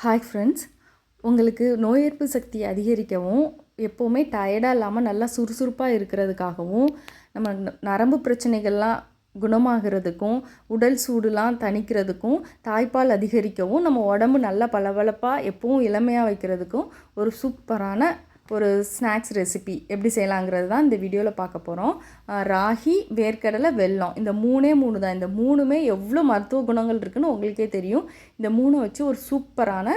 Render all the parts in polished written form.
Hi friends, உங்களுக்கு நோய் எதிர்ப்பு சக்தி அதிகரிக்கவும் எப்போவுமே டயர்டாக இல்லாமல் நல்லா சுறுசுறுப்பாக இருக்கிறதுக்காகவும் நம்ம நரம்பு பிரச்சனைகள்லாம் குணமாகிறதுக்கும் உடல் சூடுலாம் தணிக்கிறதுக்கும் தாய்ப்பால் அதிகரிக்கவும் நம்ம உடம்பு நல்லா பளபளப்பாக எப்பவும் இளமையாக வைக்கிறதுக்கும் ஒரு சூப்பரான ஒரு ஸ்நாக்ஸ் ரெசிபி எப்படி செய்யலாங்கிறது தான் இந்த வீடியோவில் பார்க்க போகிறோம். ராகி, வேர்க்கடலை, வெல்லம் இந்த மூணே தான். இந்த மூணுமே எவ்வளோ மருத்துவ குணங்கள் இருக்குதுன்னு உங்களுக்கே தெரியும். இந்த மூணை வச்சு ஒரு சூப்பரான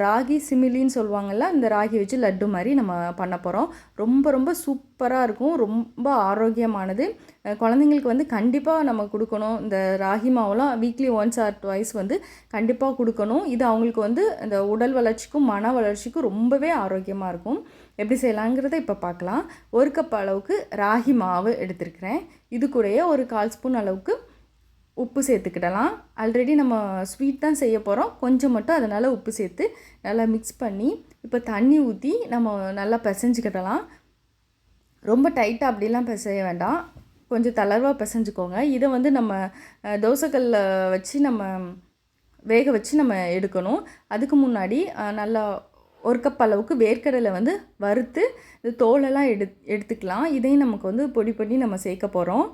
ராகி சிமிலின்னு சொல்லுவாங்கள்ல, இந்த ராகி வச்சு லட்டு மாதிரி நம்ம பண்ண போகிறோம். ரொம்ப ரொம்ப சூப்பராக இருக்கும், ரொம்ப ஆரோக்கியமானது. குழந்தைங்களுக்கு வந்து கண்டிப்பாக நம்ம கொடுக்கணும். இந்த ராகி மாவுலாம் வீக்லி ஒன்ஸ் ஆர் ட்வைஸ் வந்து கண்டிப்பாக கொடுக்கணும். இது அவங்களுக்கு வந்து இந்த உடல் வளர்ச்சிக்கும் மன வளர்ச்சிக்கும் ரொம்பவே ஆரோக்கியமாக இருக்கும். எப்படி செய்யலாங்கிறத இப்போ பார்க்கலாம். ஒரு கப் அளவுக்கு ராகி மாவு எடுத்துருக்கிறேன். இது கூடயே ஒரு 1/4 ஸ்பூன் அளவுக்கு உப்பு சேர்த்துக்கிடலாம். ஆல்ரெடி நம்ம ஸ்வீட் தான் செய்ய போகிறோம், கொஞ்சம் மட்டும் அதனால் உப்பு சேர்த்து நல்லா மிக்ஸ் பண்ணி இப்போ தண்ணி ஊற்றி நம்ம நல்லா பிசைஞ்சிக்கிடலாம். ரொம்ப டைட்டாக அப்படிலாம் பிசைய வேண்டாம், கொஞ்சம் தளர்வாக பிசைஞ்சுக்கோங்க. இதை வந்து நம்ம தோசைக்கல்ல வச்சு நம்ம வேக வச்சு நம்ம எடுக்கணும். அதுக்கு முன்னாடி நல்லா 1 கப் அளவுக்கு வேர்க்கடலை வந்து வறுத்து இது தோலெல்லாம் எடுத்துக்கலாம். இதையும் நமக்கு வந்து பொடி பண்ணி நம்ம சேர்க்க போகிறோம்.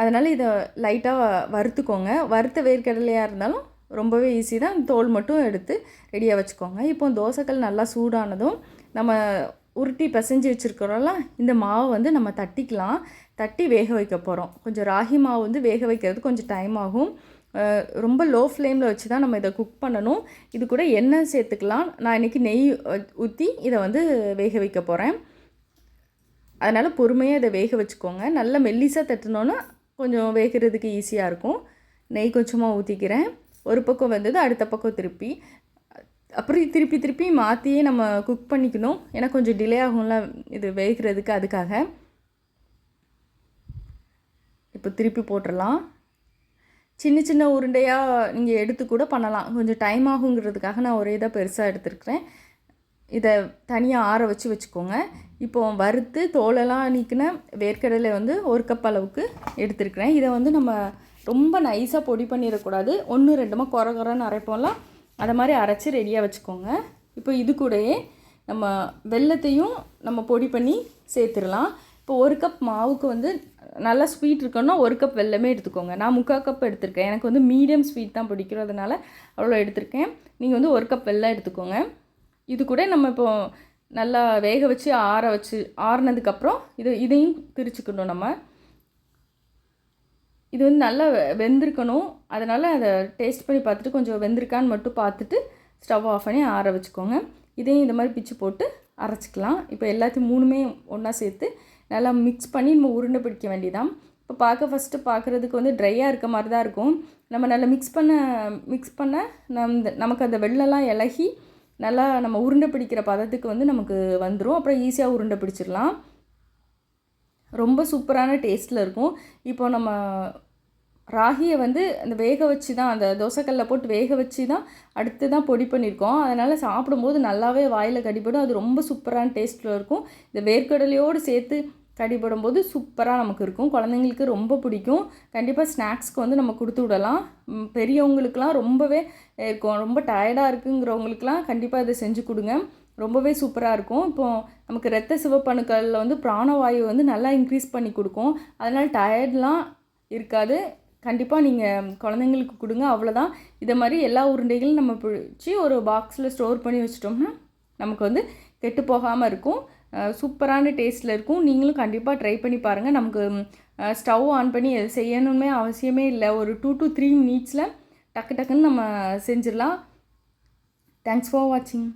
அதனால் இதை லைட்டாக வறுத்துக்கோங்க. வறுத்த வேர்க்கடலையாக இருந்தாலும் ரொம்பவே ஈஸி தான். தோல் மட்டும் எடுத்து ரெடியாக வச்சுக்கோங்க. இப்போ தோசைக்கல் நல்லா சூடானதும் நம்ம உருட்டி பிசைஞ்சு வச்சுருக்கிறோம்ல, இந்த மாவை வந்து நம்ம தட்டிக்கலாம். தட்டி வேக வைக்க போகிறோம். கொஞ்சம் ராகி மாவு வந்து வேக வைக்கிறது கொஞ்சம் டைம் ஆகும். ரொம்ப லோ ஃப்ளேமில் வச்சு தான் நம்ம இதை குக் பண்ணணும். இது கூட எண்ணெய் சேர்த்துக்கலாம். நான் இன்றைக்கி நெய் ஊற்றி இதை வந்து வேக வைக்க போகிறேன். அதனால் பொறுமையாக இதை வேக வச்சுக்கோங்க. நல்லா மெல்லிசாக தட்டினோன்னா கொஞ்சம் வேகிறதுக்கு ஈஸியாக இருக்கும். நெய் கொஞ்சமாக ஊற்றிக்கிறேன். ஒரு பக்கம் வந்தது அடுத்த பக்கம் திருப்பி அப்புறம் திருப்பி மாற்றியே நம்ம குக் பண்ணிக்கணும். ஏன்னா கொஞ்சம் டிலே ஆகும்ல இது வேகிறதுக்கு, அதுக்காக. இப்போ திருப்பி போட்டுடலாம். சின்ன சின்ன உருண்டையாக நீங்கள் எடுத்து கூட பண்ணலாம். கொஞ்சம் டைம் ஆகுங்கிறதுக்காக நான் ஒரே இதாக பெருசாக எடுத்துருக்கிறேன். இதை தனியாக ஆற வச்சுக்கோங்க. இப்போ வறுத்து தோலெல்லாம் நீக்கின வேர்க்கடலை வந்து 1 கப் அளவுக்கு எடுத்துருக்கிறேன். இதை வந்து நம்ம ரொம்ப நைஸாக பொடி பண்ணிடக்கூடாது. 1-2 குறன்னு அரைப்போம்லாம், அதை மாதிரி அரைச்சி ரெடியாக வச்சுக்கோங்க. இப்போ இது கூடயே நம்ம வெல்லத்தையும் நம்ம பொடி பண்ணி சேர்த்துடலாம். இப்போ 1 கப் மாவுக்கு வந்து நல்லா ஸ்வீட் இருக்கணும்னா 1 கப் வெல்லமே எடுத்துக்கோங்க. நான் 3/4 கப் எடுத்திருக்கேன். எனக்கு வந்து மீடியம் ஸ்வீட் தான் பிடிக்கிறதுனால அவ்வளோ எடுத்திருக்கேன். நீங்கள் வந்து 1 கப் வெல்லம் எடுத்துக்கோங்க. இது கூட நம்ம இப்போ நல்லா வேக வச்சு ஆறுனதுக்கப்புறம் இதையும் திரிச்சுக்கணும். நம்ம இது வந்து நல்லா வெந்திருக்கணும். அதனால் அதை டேஸ்ட் பண்ணி பார்த்துட்டு கொஞ்சம் வெந்திருக்கான்னு மட்டும் பார்த்துட்டு ஸ்டவ் ஆஃப் பண்ணி ஆற வச்சுக்கோங்க. இதையும் இந்த மாதிரி பிச்சு போட்டு அரைச்சிக்கலாம். இப்போ எல்லாத்தையும் மூணுமே ஒன்றா சேர்த்து நல்லா மிக்ஸ் பண்ணி நம்ம உருண்டை பிடிக்க வேண்டியதான். இப்போ ஃபஸ்ட்டு பார்க்குறதுக்கு வந்து ட்ரையாக இருக்க மாதிரி தான் இருக்கும். நம்ம நல்லா மிக்ஸ் பண்ண நமக்கு அந்த வெள்ளெல்லாம் இலகி நல்லா நம்ம உருண்டை பிடிக்கிற பதத்துக்கு வந்து நமக்கு வந்துடும். அப்புறம் ஈஸியாக உருண்டை பிடிச்சிடலாம். ரொம்ப சூப்பரான டேஸ்ட்டில் இருக்கும். இப்போ நம்ம ராகியை வந்து அந்த வேக வச்சு தான், அந்த தோசைக்கல்ல போட்டு வேக வச்சு தான் அடுத்து தான் பொடி பண்ணியிருக்கோம். அதனால் சாப்பிடும்போது நல்லாவே வாயில் கடிபடும். அது ரொம்ப சூப்பரான டேஸ்ட்டில் இருக்கும். இந்த வேர்க்கடலையோடு சேர்த்து கடிபடும்போது சூப்பராக நமக்கு இருக்கும். குழந்தைங்களுக்கு ரொம்ப பிடிக்கும். கண்டிப்பாக ஸ்நாக்ஸ்க்கு வந்து நம்ம கொடுத்து விடலாம். பெரியவங்களுக்கெலாம் ரொம்பவே இருக்கும். ரொம்ப டயர்டாக இருக்குங்கிறவங்களுக்கெலாம் கண்டிப்பாக இதை செஞ்சு கொடுங்க. ரொம்பவே சூப்பராக இருக்கும். இப்போது நமக்கு இரத்த சிவப்பணுக்களில் வந்து பிராணவாயு வந்து நல்லா இன்க்ரீஸ் பண்ணி கொடுக்கும். அதனால் டயர்ட்லாம் இருக்காது. கண்டிப்பாக நீங்கள் குழந்தைங்களுக்கு கொடுங்க. அவ்வளோதான். இதை மாதிரி எல்லா உருண்டைகளும் நம்ம பிடிச்சி ஒரு பாக்ஸில் ஸ்டோர் பண்ணி வச்சிட்டோம்னா நமக்கு வந்து கெட்டு போகாமல் இருக்கும். சூப்பரான டேஸ்ட்டில் இருக்கும். நீங்களும் கண்டிப்பாக ட்ரை பண்ணி பாருங்கள். நமக்கு ஸ்டவ் ஆன் பண்ணி செய்யணுமே அவசியமே இல்லை. ஒரு 2 to 3 மினிட்ஸில் டக்குன்னு நம்ம செஞ்சிடலாம். தேங்க்ஸ் ஃபார் வாட்சிங்.